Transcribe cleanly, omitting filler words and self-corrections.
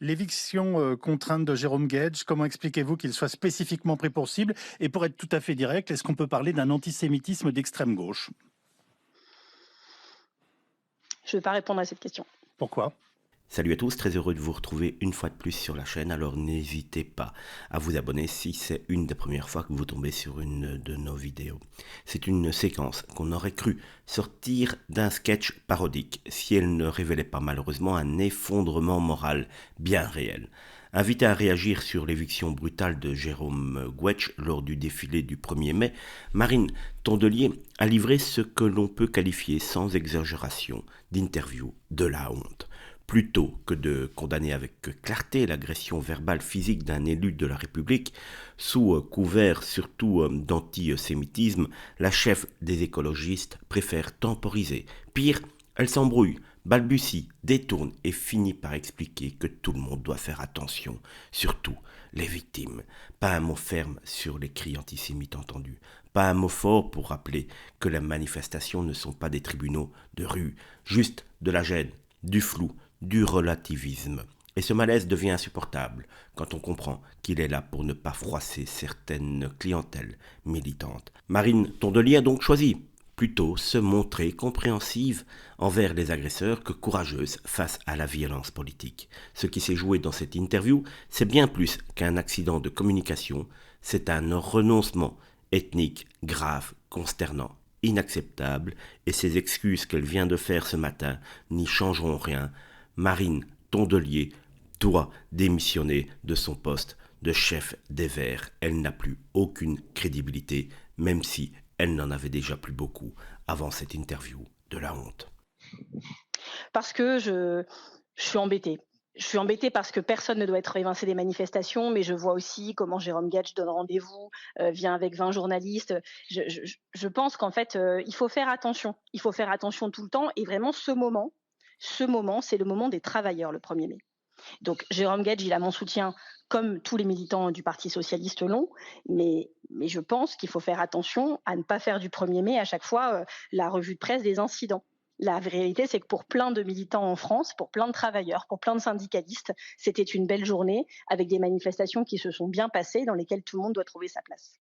L'éviction contrainte de Jérôme Guedj, comment expliquez-vous qu'il soit spécifiquement pris pour cible? Et pour être tout à fait direct, est-ce qu'on peut parler d'un antisémitisme d'extrême gauche? Je ne vais pas répondre à cette question. Pourquoi? Salut à tous, très heureux de vous retrouver une fois de plus sur la chaîne, alors n'hésitez pas à vous abonner si c'est une des premières fois que vous tombez sur une de nos vidéos. C'est une séquence qu'on aurait cru sortir d'un sketch parodique si elle ne révélait pas malheureusement un effondrement moral bien réel. Invité à réagir sur l'éviction brutale de Jérôme Guedj lors du défilé du 1er mai, Marine Tondelier a livré ce que l'on peut qualifier sans exagération d'interview de la honte. Plutôt que de condamner avec clarté l'agression verbale physique d'un élu de la République, sous couvert surtout d'antisémitisme, la chef des écologistes préfère temporiser. Pire, elle s'embrouille, balbutie, détourne et finit par expliquer que tout le monde doit faire attention, surtout les victimes. Pas un mot ferme sur les cris antisémites entendus, pas un mot fort pour rappeler que les manifestations ne sont pas des tribunaux de rue, juste de la gêne, du flou, du relativisme. Et ce malaise devient insupportable quand on comprend qu'il est là pour ne pas froisser certaines clientèles militantes. Marine Tondelier a donc choisi plutôt se montrer compréhensive envers les agresseurs que courageuse face à la violence politique. Ce qui s'est joué dans cette interview, c'est bien plus qu'un accident de communication, c'est un renoncement ethnique grave, consternant, inacceptable, et ces excuses qu'elle vient de faire ce matin n'y changeront rien. Marine Tondelier doit démissionner de son poste de chef des Verts. Elle n'a plus aucune crédibilité, même si elle n'en avait déjà plus beaucoup avant cette interview de la honte. Parce que je suis embêtée. Je suis embêtée parce que personne ne doit être évincé des manifestations, mais je vois aussi comment Jérôme Guedj donne rendez-vous, vient avec 20 journalistes. Je pense qu'en fait, il faut faire attention. Il faut faire attention tout le temps et vraiment ce moment, c'est le moment des travailleurs, le 1er mai. Donc Jérôme Guedj, il a mon soutien comme tous les militants du Parti socialiste l'ont, mais je pense qu'il faut faire attention à ne pas faire du 1er mai à chaque fois la revue de presse des incidents. La réalité, c'est que pour plein de militants en France, pour plein de travailleurs, pour plein de syndicalistes, c'était une belle journée avec des manifestations qui se sont bien passées, dans lesquelles tout le monde doit trouver sa place.